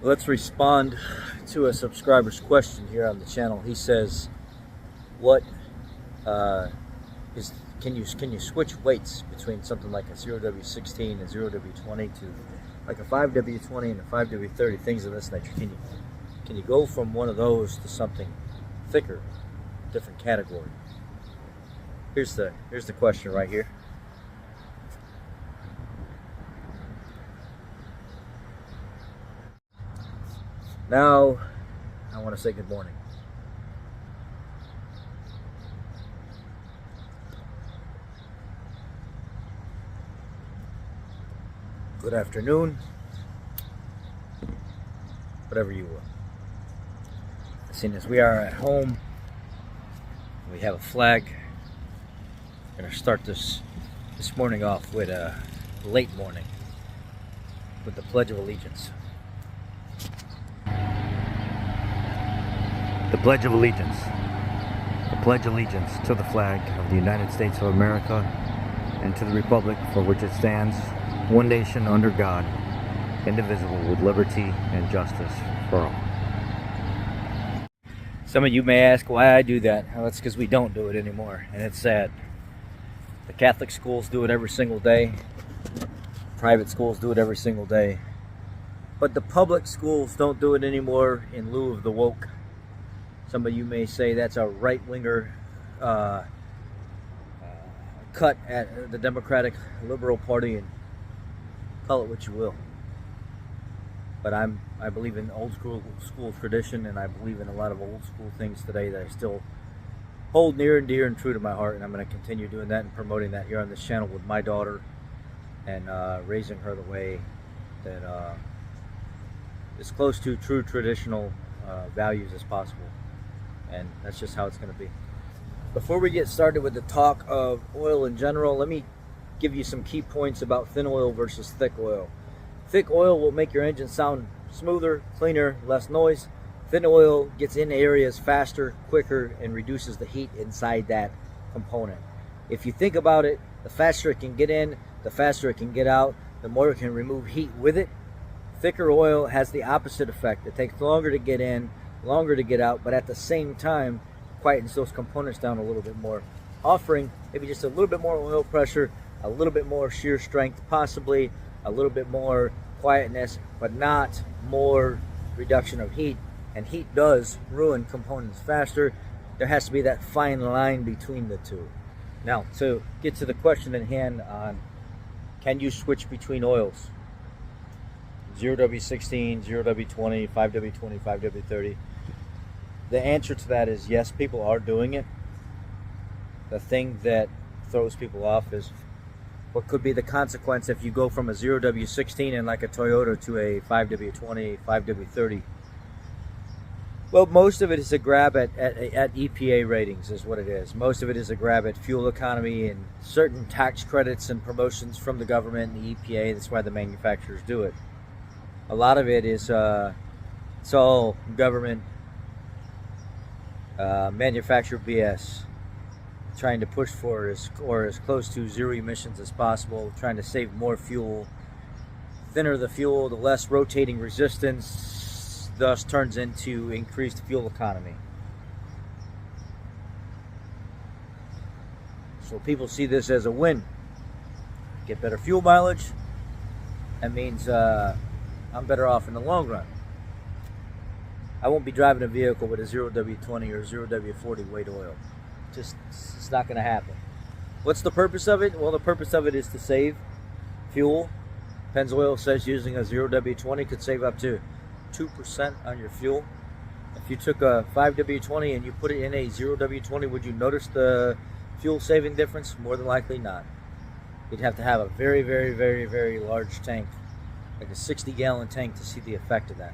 Let's respond to a subscriber's question here on the channel. He says, "What uh, is can you switch weights between something like a 0W16 and 0W20 to like a 5W20 and a 5W30, things of this nature? Can you go from one of those to something thicker, different category?" Here's the question right here. Now, I want to say good morning. Good afternoon. Whatever you will. Seeing as we are at home, we have a flag. We're going to start this morning off with a late morning with the Pledge of Allegiance. The Pledge of Allegiance. I pledge allegiance to the flag of the United States of America and to the republic for which it stands, one nation under God, indivisible, with liberty and justice for all. Some of you may ask why I do that. Well, it's because we don't do it anymore, and it's sad. The Catholic schools do it every single day. Private schools do it every single day. But the public schools don't do it anymore in lieu of the woke. Some of you may say that's a right-winger cut at the Democratic Liberal Party, and call it what you will. But I believe in old school tradition, and I believe in a lot of old school things today that I still hold near and dear and true to my heart, and I'm going to continue doing that and promoting that here on this channel with my daughter, and raising her the way that is close to true traditional values as possible. And that's just how it's going to be. Before we get started with the talk of oil in general, let me give you some key points about thin oil versus thick oil. Thick oil will make your engine sound smoother, cleaner, less noise. Thin oil gets in areas faster, quicker, and reduces the heat inside that component. If you think about it, the faster it can get in, the faster it can get out, the more it can remove heat with it. Thicker oil has the opposite effect. It takes longer to get in, longer to get out, but at the same time quietens those components down a little bit more, offering maybe just a little bit more oil pressure, a little bit more shear strength, possibly a little bit more quietness, but not more reduction of heat. And heat does ruin components faster. There has to be that fine line between the two. Now, to get to the question at hand on can you switch between oils, 0W16, 0W20, 5W20, 5W30, the answer to that is yes, people are doing it. The thing that throws people off is what could be the consequence if you go from a 0W16 in like a Toyota to a 5W20, 5W30. Well, most of it is a grab at EPA ratings is what it is. Most of it is a grab at fuel economy and certain tax credits and promotions from the government and the EPA. That's why the manufacturers do it. A lot of it is it's all government manufacturer BS, trying to push for as close to zero emissions as possible, trying to save more fuel. Thinner the fuel, the less rotating resistance, thus turns into increased fuel economy. So people see this as a win. Get better fuel mileage. That means I'm better off in the long run. I won't be driving a vehicle with a 0W20 or 0W40 weight oil. It's not going to happen. What's the purpose of it? Well, the purpose of it is to save fuel. Pennzoil says using a 0W20 could save up to 2% on your fuel. If you took a 5W20 and you put it in a 0W20, would you notice the fuel saving difference? More than likely not. You'd have to have a very, very, very, very large tank, like a 60-gallon tank, to see the effect of that.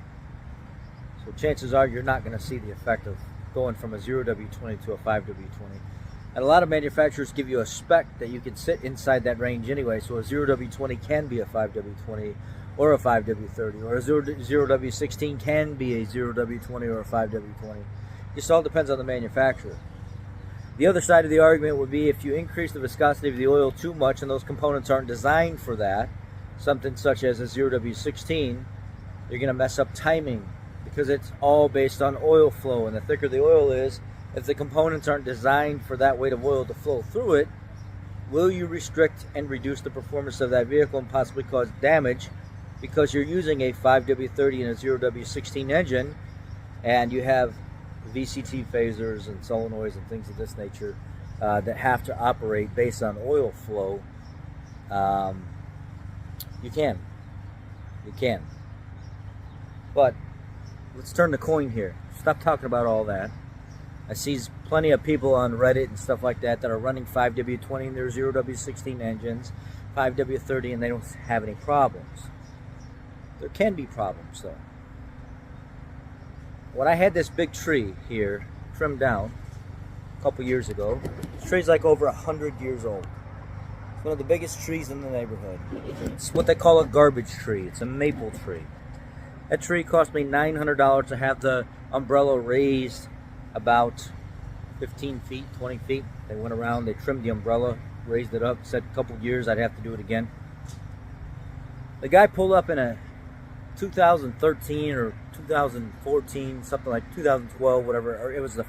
So chances are you're not going to see the effect of going from a 0W20 to a 5W20. And a lot of manufacturers give you a spec that you can sit inside that range anyway, so a 0W20 can be a 5W20 or a 5W30, or a 0W16 can be a 0W20 or a 5W20. Just all depends on the manufacturer. The other side of the argument would be if you increase the viscosity of the oil too much and those components aren't designed for that, something such as a 0W16, You're going to mess up timing because it's all based on oil flow. And the thicker the oil is, if the components aren't designed for that weight of oil to flow through it, will you restrict and reduce the performance of that vehicle and possibly cause damage because you're using a 5W30 and a 0W16 engine and you have VCT phasers and solenoids and things of this nature that have to operate based on oil flow? You can. But let's turn the coin here. Stop talking about all that. I see plenty of people on Reddit and stuff like that that are running 5W20 in their 0W16 engines, 5W30, and they don't have any problems. There can be problems, though. When I had this big tree here trimmed down a couple years ago, this tree's like over 100 years old. It's one of the biggest trees in the neighborhood. It's what they call a garbage tree. It's a maple tree. That tree cost me $900 to have the umbrella raised about 15 feet, 20 feet. They went around, they trimmed the umbrella, raised it up, said a couple years I'd have to do it again. The guy pulled up in a 2013 or 2014, something like 2012, whatever. Or it was the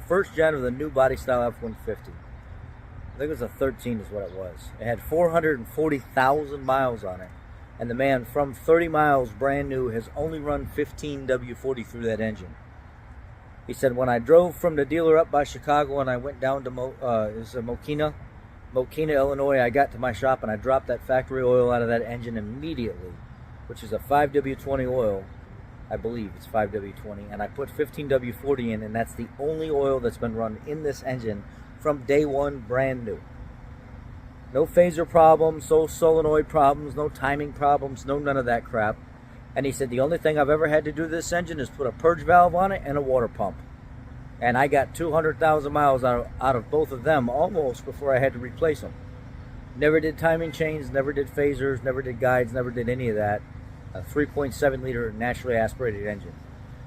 first gen of the new body style F-150. I think it was a 13 is what it was. It had 440,000 miles on it. And the man from 30 miles, brand new, has only run 15 W40 through that engine. He said, when I drove from the dealer up by Chicago and I went down to Mokina, Illinois, I got to my shop and I dropped that factory oil out of that engine immediately, which is a 5W20 oil. I believe it's 5W20. And I put 15W40 in, and that's the only oil that's been run in this engine from day one, brand new. No phaser problems, no solenoid problems, no timing problems, no none of that crap. And he said, the only thing I've ever had to do to this engine is put a purge valve on it and a water pump. And I got 200,000 miles out of both of them almost before I had to replace them. Never did timing chains, never did phasers, never did guides, never did any of that. A 3.7 liter naturally aspirated engine.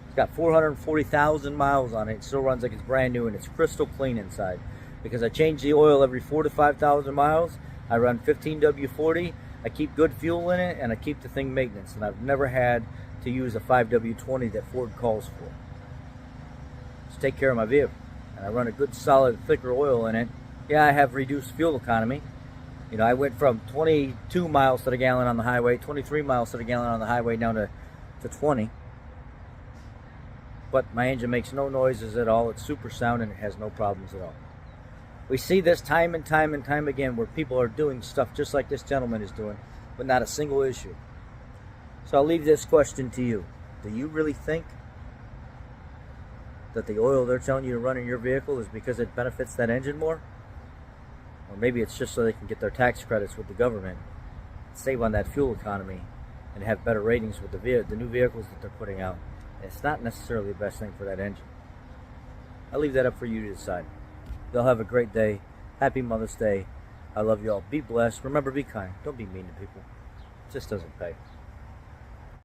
It's got 440,000 miles on it. It still runs like it's brand new and it's crystal clean inside. Because I change the oil every 4,000 to 5,000 miles. I run 15W40. I keep good fuel in it, and I keep the thing maintenance. And I've never had to use a 5W20 that Ford calls for. Just take care of my vehicle. And I run a good, solid, thicker oil in it. Yeah, I have reduced fuel economy. You know, I went from 22 miles to the gallon on the highway, 23 miles to the gallon on the highway, down to 20. But my engine makes no noises at all. It's super sound, and it has no problems at all. We see this time and time and time again where people are doing stuff just like this gentleman is doing, but not a single issue. So I'll leave this question to you. Do you really think that the oil they're telling you to run in your vehicle is because it benefits that engine more? Or maybe it's just so they can get their tax credits with the government, save on that fuel economy, and have better ratings with the new vehicles that they're putting out. And it's not necessarily the best thing for that engine. I'll leave that up for you to decide. Y'all have a great day. Happy Mother's Day. I love y'all. Be blessed. Remember, be kind. Don't be mean to people. It just doesn't pay.